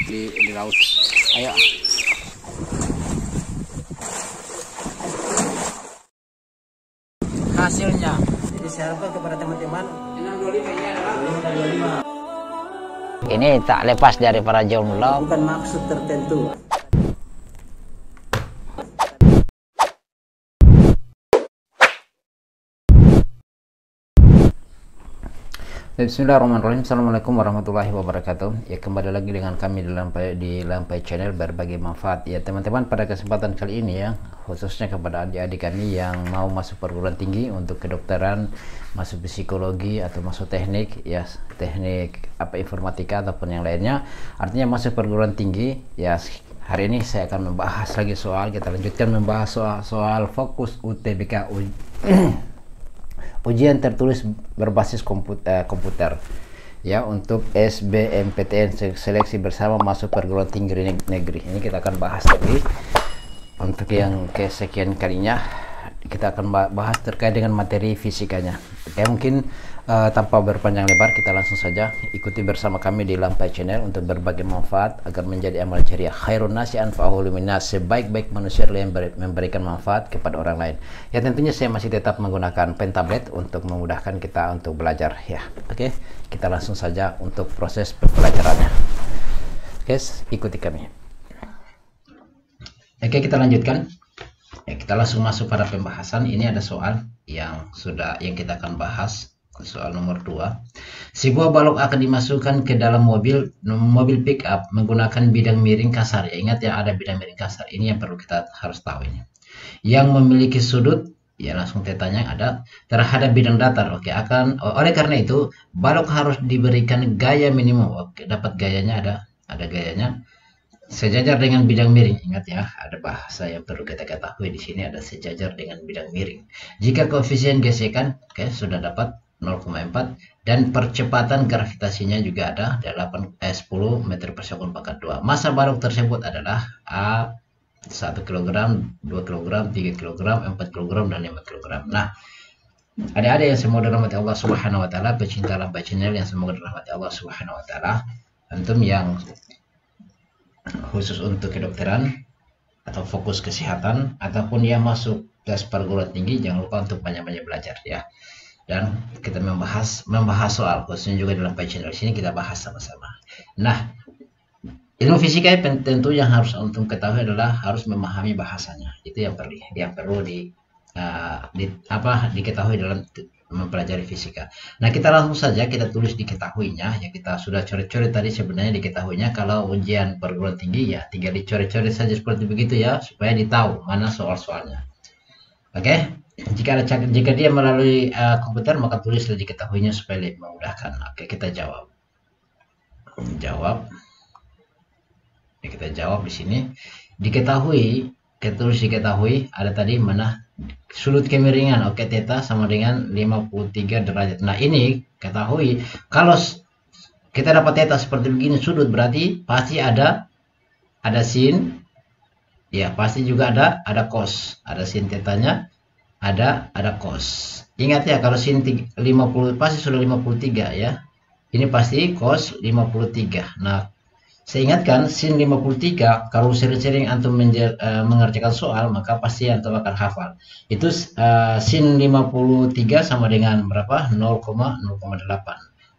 di laut. Ayo. Hasilnya. Jadi saya harapkan kepada teman-teman 625 ini adalah 25. Ini tak lepas dari para jomblo. Bukan maksud tertentu. Bismillahirrahmanirrahim. Assalamualaikum warahmatullahi wabarakatuh. Ya, kembali lagi dengan kami di Lampai Channel berbagi manfaat. Ya teman-teman, pada kesempatan kali ini ya, khususnya kepada adik-adik kami yang mau masuk perguruan tinggi untuk kedokteran, masuk psikologi atau masuk teknik ya, teknik apa informatika ataupun yang lainnya. Artinya masuk perguruan tinggi ya. Hari ini saya akan membahas lagi kita lanjutkan membahas soal fokus UTBK ujian tertulis berbasis komputer ya untuk SBMPTN seleksi bersama masuk perguruan tinggi negeri. Ini kita akan bahas lagi untuk yang kesekian kalinya. Kita akan bahas terkait dengan materi fisikanya. Oke, mungkin tanpa berpanjang lebar kita langsung saja ikuti bersama kami di Lampai Channel untuk berbagi manfaat agar menjadi amal jariah. Khairun nasi anfa'uhum linnas, sebaik-baik manusia yang memberikan manfaat kepada orang lain. Ya tentunya saya masih tetap menggunakan pen tablet untuk memudahkan kita untuk belajar ya. Oke, kita langsung saja untuk proses pembelajarannya. Guys, ikuti kami. Oke, kita lanjutkan. Ya, kita langsung masuk pada pembahasan. Ini ada soal yang kita akan bahas. Soal nomor 2. Sebuah balok akan dimasukkan ke dalam mobil pick up menggunakan bidang miring kasar. Ya, ingat ya, ada bidang miring kasar. Ini yang perlu kita harus tahu ini. Yang memiliki sudut, ya langsung tetanya ada terhadap bidang datar. Oke, oleh karena itu balok harus diberikan gaya minimum. Oke, dapat gayanya ada gayanya. Sejajar dengan bidang miring. Ingat ya, ada bahasa yang perlu kita ketahui di sini, ada sejajar dengan bidang miring. Jika koefisien gesekan, oke, sudah dapat 0,4 dan percepatan gravitasinya juga ada 10 meter per sekund pangkat 2. Massa balok tersebut adalah A 1 kg, 2 kg, 3 kg, 4 kg dan 5 kg. Nah, adik-adik yang semoga dirahmati Allah Subhanahu wa taala, pecinta Lampai Channel yang semoga dirahmati Allah Subhanahu wa taala, antum yang khusus untuk kedokteran atau fokus kesehatan ataupun yang masuk tes perguruan tinggi, jangan lupa untuk banyak-banyak belajar ya. Dan kita membahas soal khususnya juga dalam Lampai Channel sini kita bahas sama-sama. Nah, ilmu fisika tentu yang harus antum ketahui adalah harus memahami bahasanya. Itu yang perlu diketahui dalam mempelajari fisika. Nah, kita langsung saja kita tulis diketahuinya. Ya, kita sudah coret-coret tadi sebenarnya diketahuinya. Kalau ujian perguruan tinggi ya tinggal dicoret-coret saja seperti begitu ya, supaya ditahu mana soal-soalnya. Oke, jika dia melalui komputer maka tulislah diketahuinya supaya lebih memudahkan. Oke, kita jawab. Ya, kita jawab di sini. Diketahui, kita tulis diketahui ada tadi mana sudut kemiringan. Oke, theta sama dengan 53 derajat. Nah, ini ketahui kalau kita dapat theta seperti begini sudut, berarti pasti ada sin. Ya, pasti juga ada cos. Ada sin tetanya, ada cos. Ingat ya, kalau sin 50 pasti sudah 53 ya. Ini pasti cos 53. Nah, saya ingatkan sin 53 kalau sering-sering antum mengerjakan soal maka pasti antum akan hafal. Itu sin 53 sama dengan berapa? 0,08.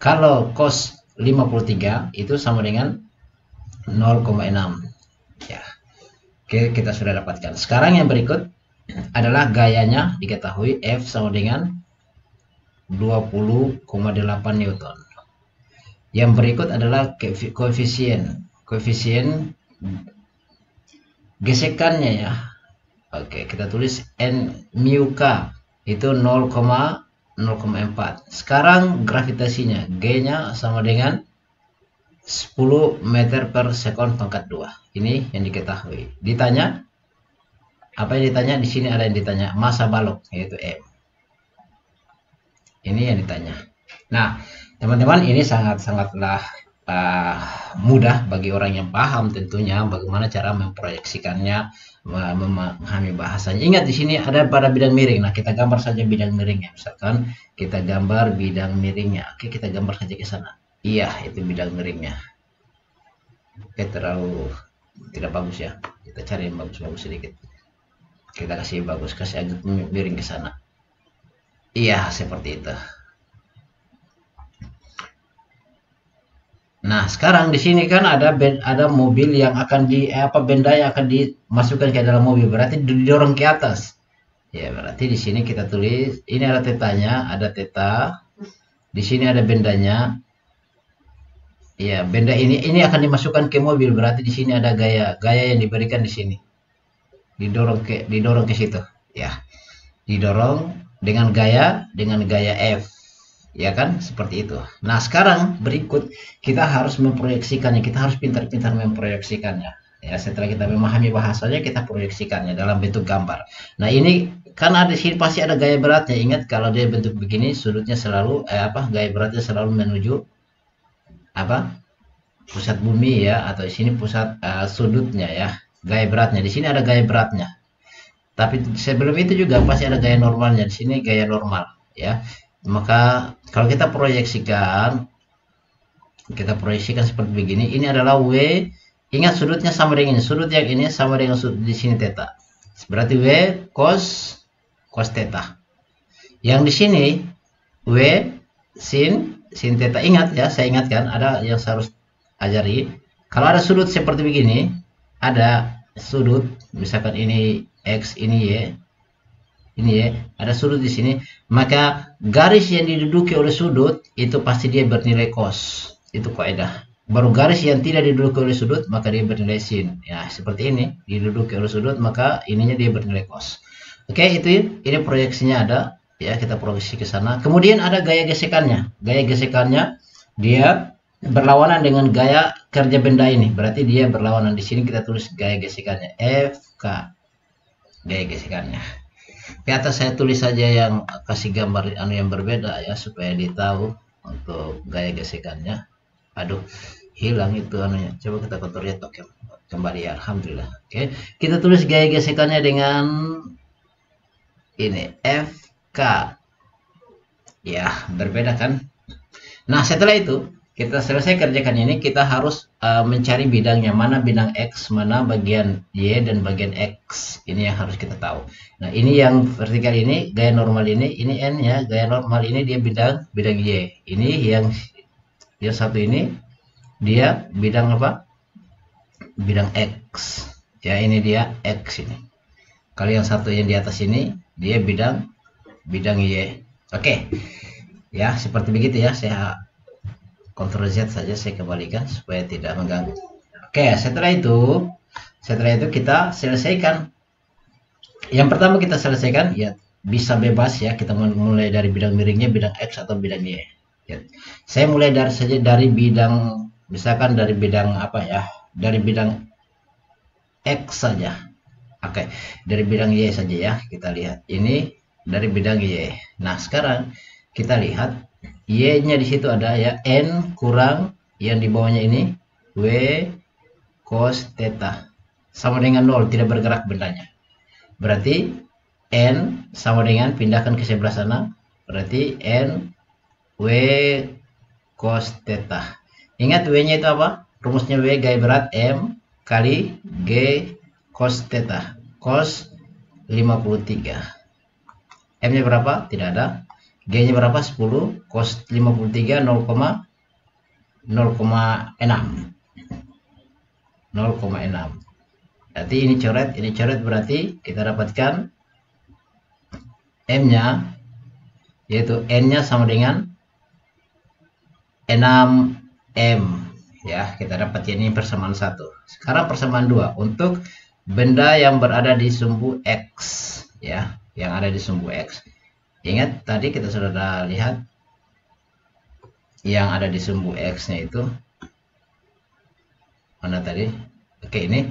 Kalau cos 53 itu sama dengan 0,6. Ya. Oke, kita sudah dapatkan. Sekarang yang berikut adalah gayanya diketahui F sama dengan 20,8 Newton. Yang berikut adalah koefisien gesekannya ya. Oke, kita tulis N mu K itu 0,04. Sekarang gravitasinya G-nya sama dengan 10 meter per sekon pangkat 2. Ini yang diketahui. Ditanya, apa yang ditanya di sini, ada yang ditanya massa balok yaitu M. Ini yang ditanya. Nah, teman-teman, ini sangatlah mudah bagi orang yang paham tentunya bagaimana cara memproyeksikannya, memahami bahasanya. Ingat di sini ada pada bidang miring. Nah, kita gambar saja bidang miringnya. Misalkan kita gambar bidang miringnya. Oke, kita gambar saja ke sana. Iya, itu bidang miringnya. Terlalu tidak bagus ya, kita cari yang bagus-bagus sedikit, kita kasih bagus, kasih agak miring ke sana. Iya, seperti itu. Nah, sekarang di sini kan ada mobil yang akan benda yang akan dimasukkan ke dalam mobil, berarti didorong ke atas. Ya, berarti di sini kita tulis ini ada tetanya, ada teta. Di sini ada bendanya. Ya, benda ini akan dimasukkan ke mobil, berarti di sini ada gaya yang diberikan di sini. Didorong ke situ, ya. Didorong dengan gaya F. Ya kan, seperti itu. Nah, sekarang berikut kita harus memproyeksikannya, kita harus pintar-pintar memproyeksikannya. Ya, setelah kita memahami bahasanya, kita proyeksikannya dalam bentuk gambar. Nah, ini kan di sini pasti ada gaya beratnya. Ingat, kalau dia bentuk begini, sudutnya selalu gaya beratnya selalu menuju pusat bumi ya, atau di sini pusat sudutnya ya. Gaya beratnya di sini ada gaya beratnya. Tapi sebelum itu juga pasti ada gaya normalnya. Di sini gaya normal ya. Maka kalau kita proyeksikan seperti begini, ini adalah W. Ingat, sudutnya sama dengan ini, sudut yang ini sama dengan sudut di sini theta. Berarti W cos theta. Yang di sini W sin theta. Ingat ya, saya ingatkan, ada yang saya harus ajari. Kalau ada sudut seperti begini, ada sudut misalkan ini X, ini Y, ada sudut di sini, maka garis yang diduduki oleh sudut itu pasti dia bernilai cos. Itu kaidah. Baru garis yang tidak diduduki oleh sudut maka dia bernilai sin. Ya, seperti ini, diduduki oleh sudut maka ininya dia bernilai cos. Oke, ini proyeksinya ada ya, kita proyeksi ke sana. Kemudian ada gaya gesekannya. Gaya gesekannya dia berlawanan dengan gaya kerja benda ini. Berarti dia berlawanan. Di sini kita tulis gaya gesekannya FK. Gaya gesekannya. Di atas saya tulis saja yang kasih gambar yang berbeda ya, supaya ditahu untuk gaya gesekannya. Aduh, hilang itu anunya. Coba kita kontrol ya, kembali ya. Alhamdulillah. Oke, kita tulis gaya gesekannya dengan ini FK. Ya, berbeda kan? Nah, setelah itu kita selesai kerjakan ini, kita harus mencari bidangnya, mana bidang X, mana bagian Y dan bagian X. Ini yang harus kita tahu. Nah, ini yang vertikal ini, gaya normal ini N ya, gaya normal ini dia bidang Y. Ini yang satu ini dia bidang apa? Bidang X. Ya, ini dia X ini. Kalau yang satu yang di atas ini dia bidang Y. Oke. Ya, seperti begitu ya. Saya Ctrl Z saja, saya kembalikan supaya tidak mengganggu. Oke, setelah itu kita selesaikan. Yang pertama kita selesaikan ya, bisa bebas ya, kita mulai dari bidang miringnya, bidang X atau bidang Y ya. Saya mulai dari bidang, misalkan dari bidang apa ya, dari bidang X saja. Oke, dari bidang Y saja ya, kita lihat ini dari bidang Y. Nah, sekarang kita lihat Y-nya di situ ada ya, N kurang yang di bawahnya ini W cos theta sama dengan 0, tidak bergerak bendanya. Berarti N sama dengan, pindahkan ke sebelah sana, berarti N W cos theta. Ingat W-nya itu apa? Rumusnya W gaya berat M kali G cos theta. Cos 53. M-nya berapa? Tidak ada. G-nya berapa? 10. Cos 53 0,6. 0,6. Berarti ini coret berarti kita dapatkan M-nya, yaitu N-nya sama dengan 6M ya. Kita dapat ini persamaan 1. Sekarang persamaan 2 untuk benda yang berada di sumbu X ya, yang ada di sumbu X. Ingat tadi kita sudah lihat yang ada di sumbu X-nya itu mana tadi? Oke, ini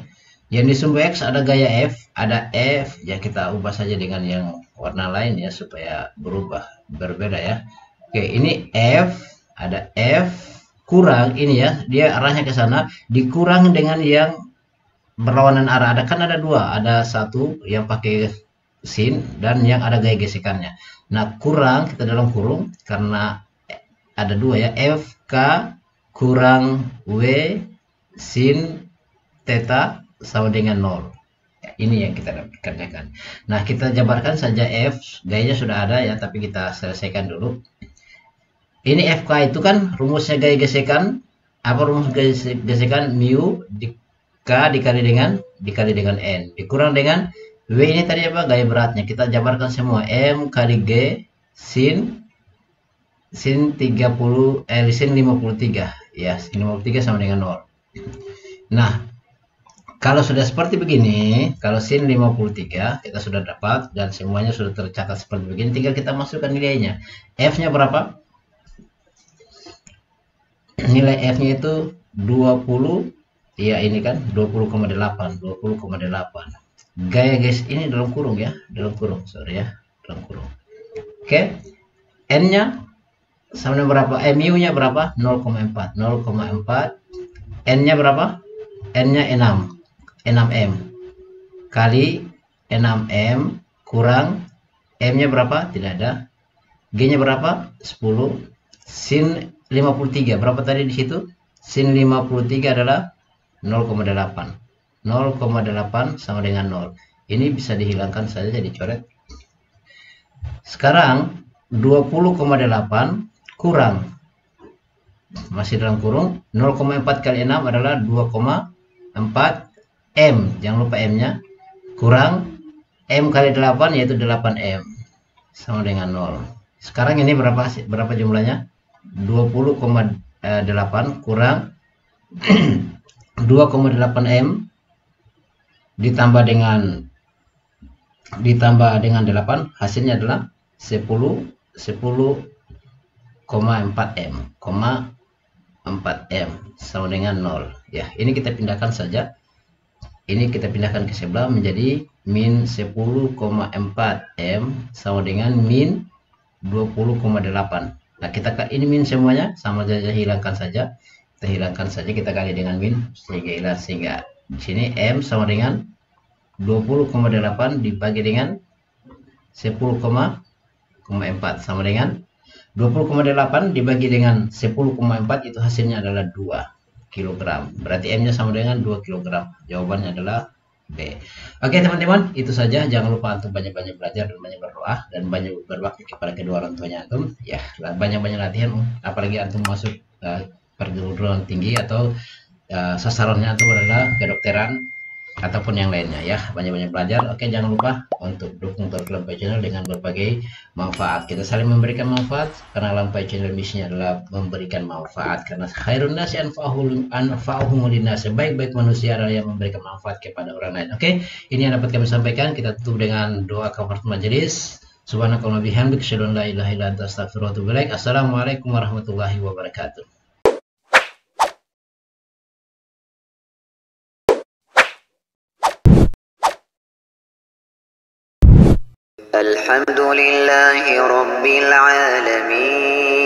yang di sumbu X ada gaya F, ada F ya, kita ubah saja dengan yang warna lain ya supaya berbeda ya. Oke, ini F, ada F kurang ini ya, dia arahnya ke sana, dikurang dengan yang berlawanan arah. Ada dua, ada satu yang pakai sin dan yang ada gaya gesekannya. Nah, kurang kita dalam kurung karena ada dua ya, FK kurang W sin theta sama dengan 0. Ya, ini yang kita kerjakan. Nah, kita jabarkan saja F, gayanya sudah ada ya, tapi kita selesaikan dulu. Ini FK itu kan rumusnya gaya gesekan. Apa rumus gaya gesekan? Mu di K dikali dengan N. Dikurang dengan W ini tadi apa? Gaya beratnya. Kita jabarkan semua. M kali G sin 30 sin 53. Ya, sin 53 sama dengan 0. Nah, kalau sudah seperti begini, kalau sin 53 kita sudah dapat dan semuanya sudah tercatat seperti begini, tinggal kita masukkan nilainya. F-nya berapa? Nilai F-nya itu 20, ya ini kan 20,8. Gaya guys, ini dalam kurung ya, dalam kurung, sorry ya, dalam kurung. Oke, N-nya sama dengan berapa? Mu-nya berapa? 0,4. N-nya berapa? N-nya 6M kali 6M kurang M-nya berapa? Tidak ada. G-nya berapa? 10. Sin 53 berapa tadi di situ? Sin 53 adalah 0,8. 0,8 sama dengan 0. Ini bisa dihilangkan saja, dicoret. Sekarang 20,8 kurang, masih dalam kurung, 0,4 kali 6 adalah 2,4 M, jangan lupa M-nya, kurang M kali 8 yaitu 8M sama dengan 0. Sekarang ini berapa jumlahnya? 20,8 kurang 2,8M ditambah dengan 8, hasilnya adalah 10,4M sama dengan 0. Ya, ini kita pindahkan saja. Ini kita pindahkan ke sebelah menjadi min 10,4M sama dengan min 20,8. Nah, kita ini min semuanya sama saja, hilangkan saja. Kita hilangkan saja, kita kali dengan min sehingga di sini M sama dengan 20,8 dibagi dengan 10,4 sama dengan 20,8 dibagi dengan 10,4 itu hasilnya adalah 2 kg. Berarti M-nya sama dengan 2 kg. Jawabannya adalah B. Oke teman-teman, itu saja. Jangan lupa untuk banyak-banyak belajar dan banyak berdoa dan banyak berbakti kepada kedua orang tuanya antum. Ya, banyak-banyak latihan. Apalagi antum masuk perguruan tinggi atau sasarannya antum adalah kedokteran ataupun yang lainnya ya, banyak-banyak belajar. Oke, jangan lupa untuk dukung Lampai Channel dengan berbagai manfaat. Kita saling memberikan manfaat karena Lampai Channel misinya adalah memberikan manfaat, karena khairun nasi anfa'uhum linnas, sebaik-baik manusia adalah yang memberikan manfaat kepada orang lain. Oke, ini yang dapat kami sampaikan. Kita tutup dengan doa kafaratul majelis. Subhanakallahumma bihamdika asyhadu an la ilaha illa anta astaghfiruka wa atubu ilaik. Assalamualaikum warahmatullahi wabarakatuh. الحمد لله رب العالمين